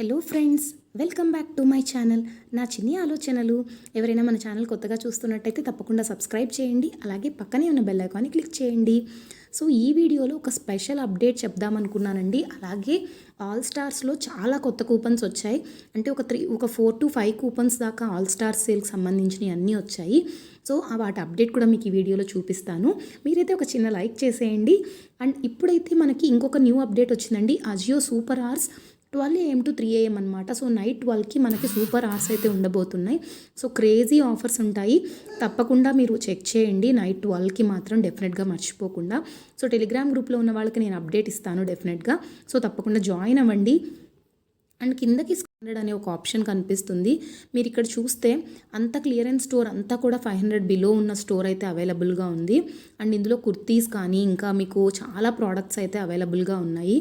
Hello friends, welcome back to my channel. నా చిన్ని ఆలోచనలు. ఎవరైనా మన ఛానల్ కొత్తగా చూస్తున్నట్టయితే తప్పకుండా సబ్స్క్రైబ్ చేయండి. అలాగే పక్కనే ఉన్న బెల్ ఐకాన్ని క్లిక్ చేయండి. సో ఈ వీడియోలో ఒక స్పెషల్ అప్డేట్ చెప్దామనుకున్నానండి. అలాగే ఆల్ స్టార్స్లో చాలా కొత్త కూపన్స్ వచ్చాయి. అంటే ఒక 4 to 5 కూపన్స్ దాకా ఆల్ స్టార్స్ సేల్కి సంబంధించినవి అన్నీ వచ్చాయి. సో వాటి అప్డేట్ కూడా మీకు ఈ వీడియోలో చూపిస్తాను. మీరైతే ఒక చిన్న లైక్ చేసేయండి. అండ్ ఇప్పుడైతే మనకి ఇంకొక న్యూ అప్డేట్ వచ్చిందండి. Ajio super hours 12 AM to 3 AM అనమాట. సో నైట్ 12కి మనకి సూపర్ అవర్స్ అయితే ఉండబోతున్నాయి. సో క్రేజీ ఆఫర్స్ ఉంటాయి. తప్పకుండా మీరు చెక్ చేయండి. నైట్ 12కి మాత్రం డెఫినెట్గా మర్చిపోకుండా. సో టెలిగ్రామ్ గ్రూప్లో ఉన్న వాళ్ళకి నేను అప్డేట్ ఇస్తాను డెఫినెట్గా. సో తప్పకుండా జాయిన్ అవ్వండి. అండ్ కిందకి 100 అనే ఒక ఆప్షన్ కనిపిస్తుంది. మీరు ఇక్కడ చూస్తే అంత క్లియరెన్స్ స్టోర్ అంతా కూడా 500 బిలో ఉన్న స్టోర్ అయితే అవైలబుల్గా ఉంది. అండ్ ఇందులో కుర్తీస్ కానీ ఇంకా మీకు చాలా ప్రోడక్ట్స్ అయితే అవైలబుల్గా ఉన్నాయి.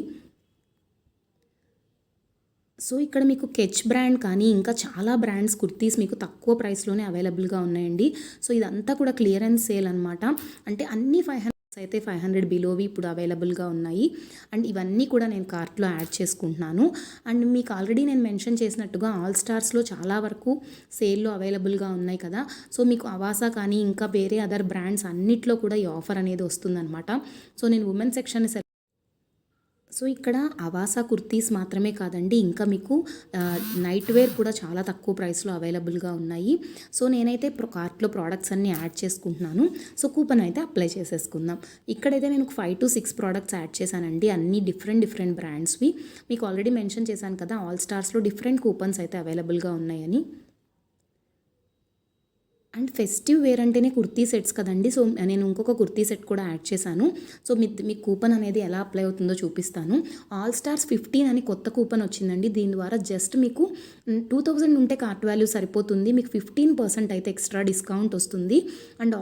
సో ఇక్కడ మీకు కెచ్ బ్రాండ్ కానీ ఇంకా చాలా బ్రాండ్స్ కుర్తీస్ మీకు తక్కువ ప్రైస్లోనే అవైలబుల్గా ఉన్నాయండి. సో ఇదంతా కూడా క్లియరెన్స్ సేల్ అనమాట. అంటే అన్ని 500 అయితే 500 బిలోవి ఇప్పుడు అవైలబుల్గా ఉన్నాయి. అండ్ ఇవన్నీ కూడా నేను కార్ట్లో యాడ్ చేసుకుంటున్నాను. అండ్ మీకు ఆల్రెడీ నేను మెన్షన్ చేసినట్టుగా ఆల్ స్టార్స్లో చాలా వరకు సేల్లో అవైలబుల్గా ఉన్నాయి కదా. సో మీకు అవాసా కానీ ఇంకా వేరే అదర్ బ్రాండ్స్ అన్నిట్లో కూడా ఈ ఆఫర్ అనేది వస్తుందన్నమాట. సో నేను ఉమెన్ సెక్షన్ సో ఇక్కడ అవాసా కుర్తీస్ మాత్రమే కాదండి, ఇంకా మీకు నైట్ వేర్ కూడా చాలా తక్కువ ప్రైస్లో అవైలబుల్గా ఉన్నాయి. సో నేనైతే కార్ట్లో ప్రోడక్ట్స్ అన్నీ యాడ్ చేసుకుంటున్నాను. సో కూపన్ అయితే అప్లై చేసేసుకుందాం. ఇక్కడైతే నేను 5 to 6 ప్రోడక్ట్స్ యాడ్ చేశానండి. అన్నీ డిఫరెంట్ బ్రాండ్స్వి. మీకు ఆల్రెడీ మెన్షన్ చేశాను కదా, ఆల్ స్టార్స్లో డిఫరెంట్ కూపన్స్ అయితే అవైలబుల్గా ఉన్నాయని. అండ్ ఫెస్టివ్ వేర్ అంటేనే కుర్తీ సెట్స్ కదండి. సో నేను ఇంకొక కుర్తీ సెట్ కూడా యాడ్ చేశాను. సో మీకు కూపన్ అనేది ఎలా అప్లై అవుతుందో చూపిస్తాను. ఆల్ స్టార్స్ 15 అని కొత్త కూపన్ వచ్చిందండి. దీని ద్వారా జస్ట్ మీకు 2000 ఉంటే కార్ట్ వాల్యూ సరిపోతుంది. మీకు 15% అయితే ఎక్స్ట్రా డిస్కౌంట్ వస్తుంది. అండ్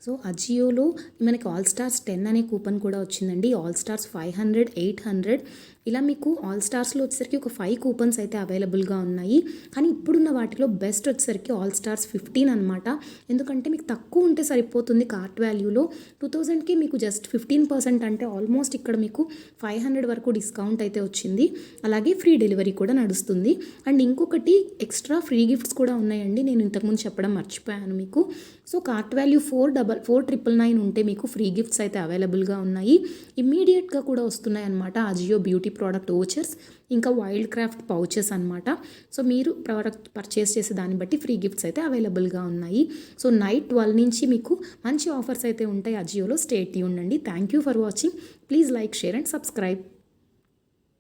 సో అజియోలో మనకి ఆల్ స్టార్స్ 10 అనే కూపన్ కూడా వచ్చిందండి. ఆల్ స్టార్స్ 500, 800 ఇలా మీకు ఆల్ స్టార్స్లో వచ్చేసరికి ఒక 5 కూపన్స్ అయితే అవైలబుల్గా ఉన్నాయి. కానీ ఇప్పుడున్న వాటిలో బెస్ట్ వచ్చేసరికి ఆల్ స్టార్స్ 15 అనమాట. ఎందుకంటే మీకు తక్కువ ఉంటే సరిపోతుంది కార్ట్ వాల్యూలో. 2000కి మీకు జస్ట్ 15% అంటే ఆల్మోస్ట్ ఇక్కడ మీకు 500 వరకు డిస్కౌంట్ అయితే వచ్చింది. అలాగే ఫ్రీ డెలివరీ కూడా నడుస్తుంది. అండ్ ఇంకొకటి ఎక్స్ట్రా ఫ్రీ గిఫ్ట్స్ కూడా ఉన్నాయండి. నేను ఇంతకుముందు చెప్పడం మర్చిపోయాను మీకు. సో కార్ట్ వాల్యూ 4,999 ఉంటే మీకు ఫ్రీ గిఫ్ట్స్ అయితే అవైలబుల్గా ఉన్నాయి. ఇమ్మీడియట్గా కూడా వస్తున్నాయి అన్నమాట. అజియో బ్యూటీ ప్రోడక్ట్ ఓచర్స్ ఇంకా వైల్డ్ క్రాఫ్ట్ పౌచెస్ అనమాట. సో మీరు ప్రోడక్ట్ పర్చేస్ చేసే దాన్ని బట్టి ఫ్రీ గిఫ్ట్స్ అయితే అవైలబుల్గా ఉన్నాయి. సో నైట్ 12 నుంచి మీకు మంచి ఆఫర్స్ అయితే ఉంటాయి అజియోలో. స్టే ట్యూన్డ్ అండి. Thank you for watching. Please like, share and subscribe.